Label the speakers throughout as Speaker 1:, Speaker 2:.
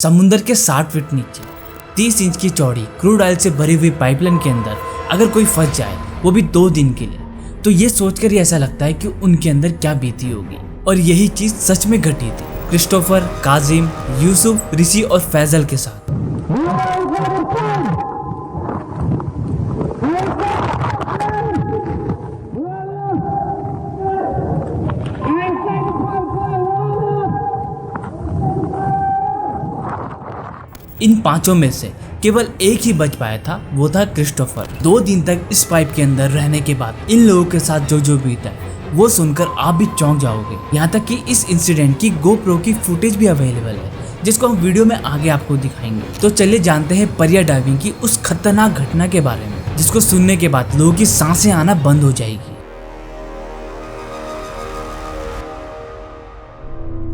Speaker 1: समुंदर के 60 फीट नीचे 30 इंच की चौड़ी क्रूड ऑयल से भरी हुई पाइपलाइन के अंदर अगर कोई फंस जाए, वो भी 2 दिन के लिए, तो ये सोचकर ही ऐसा लगता है कि उनके अंदर क्या बीती होगी। और यही चीज सच में घटी थी क्रिस्टोफर, काजिम, यूसुफ, ऋषि और फैजल के साथ। इन पांचों में से केवल एक ही बच पाया था, वो था क्रिस्टोफर। 2 दिन तक इस पाइप के अंदर रहने के बाद इन लोगों के साथ जो बीता है वो सुनकर आप भी चौंक जाओगे। यहाँ तक कि इस इंसिडेंट की GoPro की फुटेज भी अवेलेबल है, जिसको हम वीडियो में आगे आपको दिखाएंगे। तो चलिए जानते हैं परिया डाइविंग की उस खतरनाक घटना के बारे में, जिसको सुनने के बाद लोगों की सांसें आना बंद हो जाएगी।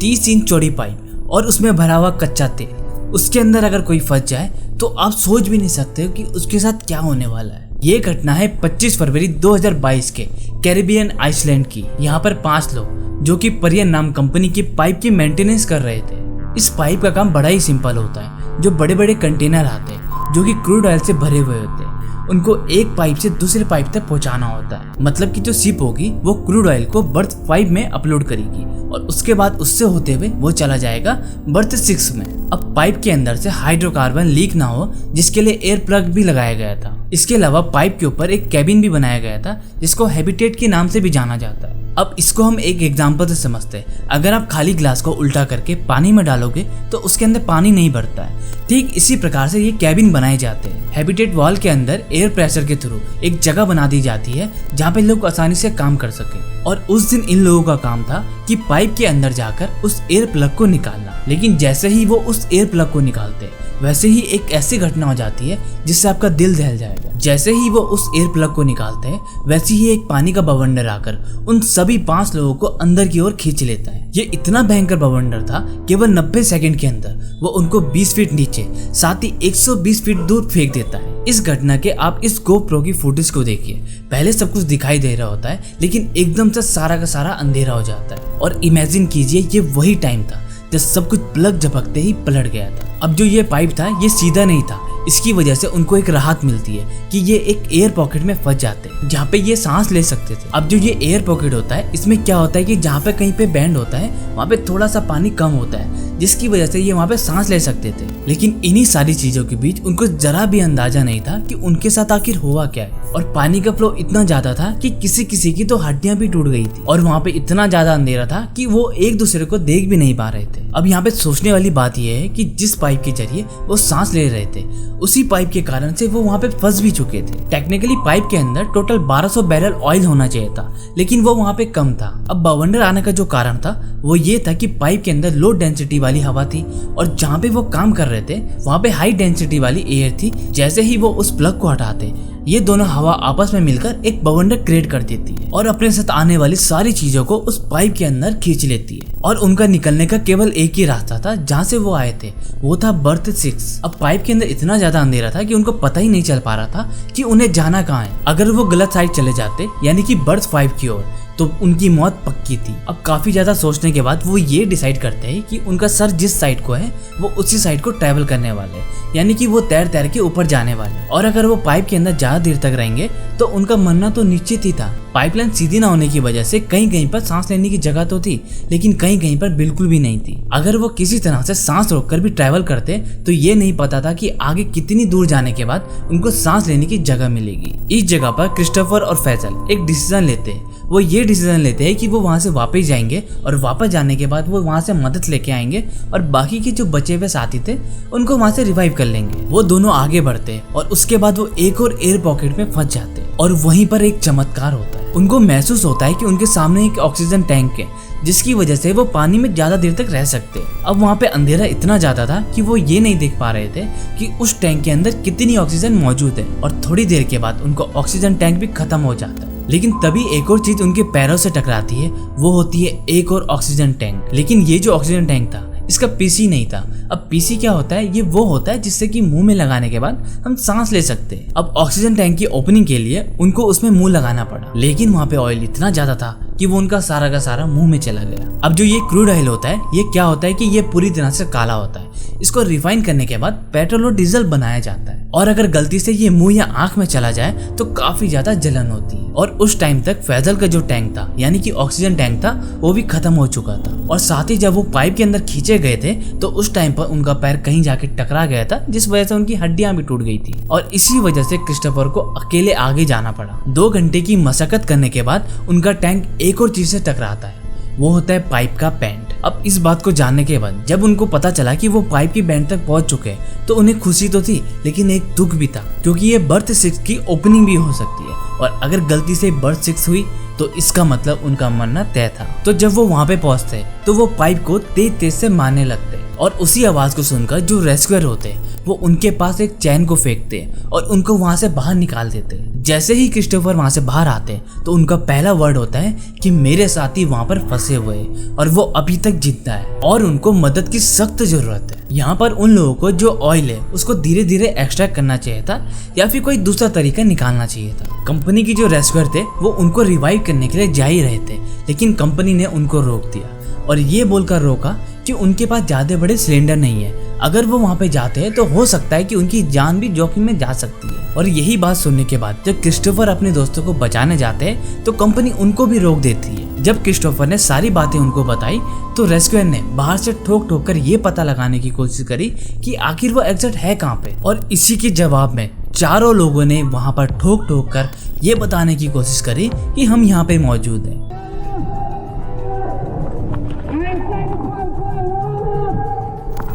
Speaker 1: 30 इंच चौड़ी पाइप और उसमें भरा हुआ कच्चा तेल, उसके अंदर अगर कोई फंस जाए तो आप सोच भी नहीं सकते हो कि उसके साथ क्या होने वाला है। ये घटना है 25 फरवरी 2022 के कैरिबियन आइसलैंड की। यहाँ पर 5 लोग जो कि परिया नाम कंपनी की पाइप की मेंटेनेंस कर रहे थे। इस पाइप का काम बड़ा ही सिंपल होता है। जो बड़े बड़े कंटेनर आते हैं जो कि क्रूड ऑयल से भरे हुए होते हैं, उनको एक पाइप से दूसरे पाइप तक पहुंचाना होता है। मतलब कि जो शिप होगी वो क्रूड ऑयल को बर्थ 5 में अपलोड करेगी और उसके बाद उससे होते हुए वो चला जाएगा बर्थ 6 में। अब पाइप के अंदर से हाइड्रोकार्बन लीक ना हो, जिसके लिए एयर प्लग भी लगाया गया था। इसके अलावा पाइप के ऊपर एक कैबिन भी बनाया गया था, जिसको हैबिटेट के नाम से भी जाना जाता है। अब इसको हम एक एग्जांपल से समझते हैं। अगर आप खाली ग्लास को उल्टा करके पानी में डालोगे तो उसके अंदर पानी नहीं भरता है। ठीक इसी प्रकार से ये कैबिन बनाए जाते हैं। हैबिटेट वॉल के अंदर एयर प्रेशर के थ्रू एक जगह बना दी जाती है जहाँ पे लोग आसानी से काम कर सके। और उस दिन इन लोगों का काम था कि पाइप के अंदर जाकर उस एयर प्लग को निकालना। लेकिन जैसे ही वो उस एयर प्लग को निकालते वैसे ही एक ऐसी घटना हो जाती है जिससे आपका दिल दहल जाएगा। जैसे ही वो उस एयर प्लग को निकालते हैं वैसे ही एक पानी का बवंडर आकर उन सभी 5 लोगों को अंदर की ओर खींच लेता है। ये इतना भयंकर बवंडर था, केवल 90 सेकंड के अंदर वो उनको 20 फीट नीचे, साथ ही 120 फीट दूर फेंक देता है। इस घटना के आप इस GoPro की फुटेज को देखिए। पहले सब कुछ दिखाई दे रहा होता है, लेकिन एकदम से सारा का सारा अंधेरा हो जाता है। और इमेजिन कीजिए ये वही टाइम था जब सब कुछ प्लग झपकते ही पलट गया था। अब जो ये पाइप था ये सीधा नहीं था। इसकी वजह से उनको एक राहत मिलती है कि ये एक एयर पॉकेट में फंस जाते हैं जहाँ पे ये सांस ले सकते थे। अब जो ये एयर पॉकेट होता है, इसमें क्या होता है कि जहाँ पे कहीं पे बैंड होता है वहाँ पे थोड़ा सा पानी कम होता है, जिसकी वजह से ये वहाँ पे सांस ले सकते थे। लेकिन इन्हीं सारी चीजों के बीच उनको जरा भी अंदाजा नहीं था कि उनके साथ आखिर हुआ क्या है। और पानी का फ्लो इतना ज्यादा था कि किसी किसी की तो हड्डियां भी टूट गई थी। और वहाँ पे इतना ज्यादा अंधेरा था कि वो एक दूसरे को देख भी नहीं पा रहे थे। अब यहाँ पे सोचने वाली बात यह है कि जिस पाइप के जरिए वो सांस ले रहे थे, उसी पाइप के कारण से वो वहाँ पे फंस भी चुके थे। टेक्निकली पाइप के अंदर टोटल 1200 बैरल ऑयल होना चाहिए था, लेकिन वो वहाँ पे कम था। अब बवंडर आने का जो कारण था वो ये था कि पाइप के अंदर लो डेंसिटी वाली हवा थी और जहाँ पे वो काम कर रहे थे वहाँ पे हाई डेंसिटी वाली एयर थी। जैसे ही वो उस प्लग को हटाते, ये दोनों हवा आपस में मिलकर एक बवंडर क्रिएट कर देती है और अपने साथ आने वाली सारी चीजों को उस पाइप के अंदर खींच लेती है। और उनका निकलने का केवल एक ही रास्ता था, जहाँ से वो आए थे, वो था बर्थ 6। अब पाइप के अंदर इतना ज्यादा अंधेरा था कि उनको पता ही नहीं चल पा रहा था कि उन्हें जाना कहाँ है। अगर वो गलत साइड चले जाते, यानी कि बर्थ 5 की ओर, तो उनकी मौत पक्की थी। अब काफी ज्यादा सोचने के बाद वो ये डिसाइड करते हैं कि उनका सर जिस साइड को है वो उसी साइड को ट्रैवल करने वाले हैं, यानी कि वो तैर तैर के ऊपर जाने वाले। और अगर वो पाइप के अंदर ज्यादा देर तक रहेंगे तो उनका मरना तो निश्चित ही था। पाइपलाइन सीधी ना होने की वजह से कहीं कहीं पर सांस लेने की जगह तो थी, लेकिन कहीं कहीं पर बिल्कुल भी नहीं थी। अगर वो किसी तरह से सांस रोककर भी ट्रैवल करते तो ये नहीं पता था कि आगे कितनी दूर जाने के बाद उनको सांस लेने की जगह मिलेगी। इस जगह पर क्रिस्टोफर और फैजल एक डिसीजन लेते हैं। वो ये डिसीजन लेते हैं कि वो वहाँ से वापस जाएंगे और वापस जाने के बाद वो वहाँ से मदद लेके आएंगे और बाकी के जो बचे हुए साथी थे उनको वहाँ से रिवाइव कर लेंगे। वो दोनों आगे बढ़ते और उसके बाद वो एक और एयर पॉकेट में फंस जाते और वहीं पर एक चमत्कार होता है। उनको महसूस होता है कि उनके सामने एक ऑक्सीजन टैंक है, जिसकी वजह से वो पानी में ज्यादा देर तक रह सकते हैं। अब वहाँ पे अंधेरा इतना ज्यादा था कि वो ये नहीं देख पा रहे थे कि उस टैंक के अंदर कितनी ऑक्सीजन मौजूद है। और थोड़ी देर के बाद उनको ऑक्सीजन टैंक भी खत्म हो जाता है। लेकिन तभी एक और चीज उनके पैरों से टकराती है, वो होती है एक और ऑक्सीजन टैंक। लेकिन ये जो ऑक्सीजन टैंक था इसका पीसी नहीं था। अब पीसी क्या होता है? ये वो होता है जिससे कि मुंह में लगाने के बाद हम सांस ले सकते हैं। अब ऑक्सीजन टैंक की ओपनिंग के लिए उनको उसमें मुंह लगाना पड़ा, लेकिन वहाँ पे ऑयल इतना ज्यादा था कि वो उनका सारा का सारा मुंह में चला गया। अब जो ये क्रूड ऑयल होता है, ये क्या होता है कि ये पूरी तरह से काला होता है। इसको रिफाइन करने के बाद पेट्रोल और डीजल बनाया जाता है, और अगर गलती से ये मुंह या आंख में चला जाए तो काफी ज्यादा जलन होती है। और उस टाइम तक फैजल का जो टैंक था, यानी कि ऑक्सीजन टैंक था, वो भी खत्म हो चुका था। और साथ ही जब वो पाइप के अंदर खींचे गए थे तो उस टाइम पर उनका पैर कहीं जाके टकरा गया था, जिस वजह से उनकी हड्डियां भी टूट गई थी। और इसी वजह से क्रिस्टोफर को अकेले आगे जाना पड़ा। 2 घंटे की मशक्कत करने के बाद उनका टैंक एक और चीज से टकराता है, वो होता है पाइप का पेंट। अब इस बात को जानने के बाद जब उनको पता चला कि वो पाइप की बेंट तक पहुंच चुके हैं, तो उन्हें खुशी तो थी, लेकिन एक दुख भी था, क्योंकि ये बर्थ 6 की ओपनिंग भी हो सकती है, और अगर गलती से बर्थ 6 हुई तो इसका मतलब उनका मरना तय था। तो जब वो वहां पे पहुंचते तो वो पाइप को तेज तेज से मारने लगते, और उसी आवाज को सुनकर जो रेस्क्यूअर होते वो उनके पास एक चैन को फेंकते और उनको वहां से बाहर निकाल देते। जैसे ही क्रिस्टोफर वहां से बाहर आते तो उनका पहला वर्ड होता है कि मेरे साथी वहां पर फंसे हुए हैं और वो अभी तक जिंदा है और उनको मदद की सख्त जरूरत है। यहाँ पर उन लोगों को जो ऑयल है उसको धीरे धीरे एक्सट्रैक्ट करना चाहिए था, या फिर कोई दूसरा तरीका निकालना चाहिए था। कंपनी की जो रेस्क्यूअर थे वो उनको रिवाइव करने के लिए जा ही रहे थे, लेकिन कंपनी ने उनको रोक दिया और ये बोलकर रोका कि उनके पास ज्यादा बड़े सिलेंडर नहीं है, अगर वो वहां पे जाते हैं तो हो सकता है कि उनकी जान भी जोखिम में जा सकती है। और यही बात सुनने के बाद जब क्रिस्टोफर अपने दोस्तों को बचाने जाते हैं तो कंपनी उनको भी रोक देती है। जब क्रिस्टोफर ने सारी बातें उनको बताई तो रेस्क्यूअर ने बाहर से ठोक ठोक कर ये पता लगाने की कोशिश करी कि आखिर वो एग्जिट है कहाँ पे, और इसी के जवाब में चारों लोगों ने वहां पर ठोक ठोक कर ये बताने की कोशिश करी कि हम यहाँ पे मौजूद हैं।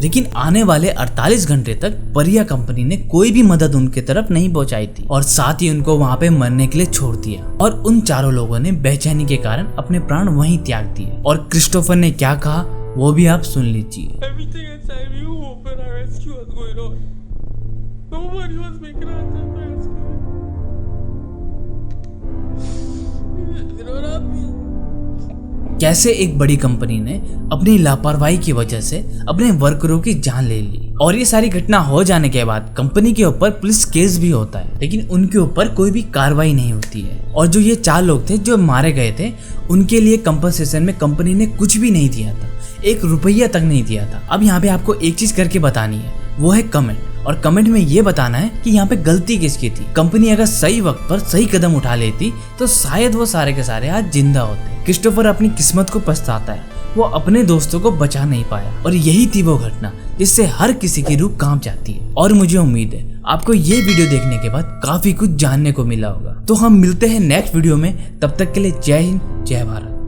Speaker 1: लेकिन आने वाले 48 घंटे तक परिया कंपनी ने कोई भी मदद उनके तरफ नहीं पहुंचाई थी, और साथ ही उनको वहां पे मरने के लिए छोड़ दिया। और उन चारों लोगों ने बेचैनी के कारण अपने प्राण वहीं त्याग दिए। और क्रिस्टोफर ने क्या कहा वो भी आप सुन लीजिए। कैसे एक बड़ी कंपनी ने अपनी लापरवाही की वजह से अपने वर्करों की जान ले ली, और ये सारी घटना हो जाने के बाद कंपनी के ऊपर पुलिस केस भी होता है, लेकिन उनके ऊपर कोई भी कार्रवाई नहीं होती है। और जो ये 4 लोग थे जो मारे गए थे, उनके लिए कंपनसेशन में कंपनी ने कुछ भी नहीं दिया था, 1 रुपया तक नहीं दिया था। अब यहाँ पे आपको एक चीज करके बतानी है, वो है कमेंट, और कमेंट में ये बताना है कि यहाँ पे गलती किसकी थी। कंपनी अगर सही वक्त पर सही कदम उठा लेती तो शायद वो सारे के सारे आज जिंदा होते। क्रिस्टोफर अपनी किस्मत को पछताता है, वो अपने दोस्तों को बचा नहीं पाया, और यही थी वो घटना जिससे हर किसी की रूह कांप जाती है। और मुझे उम्मीद है आपको ये वीडियो देखने के बाद काफी कुछ जानने को मिला होगा। तो हम मिलते हैं नेक्स्ट वीडियो में, तब तक के लिए जय हिंद, जय भारत।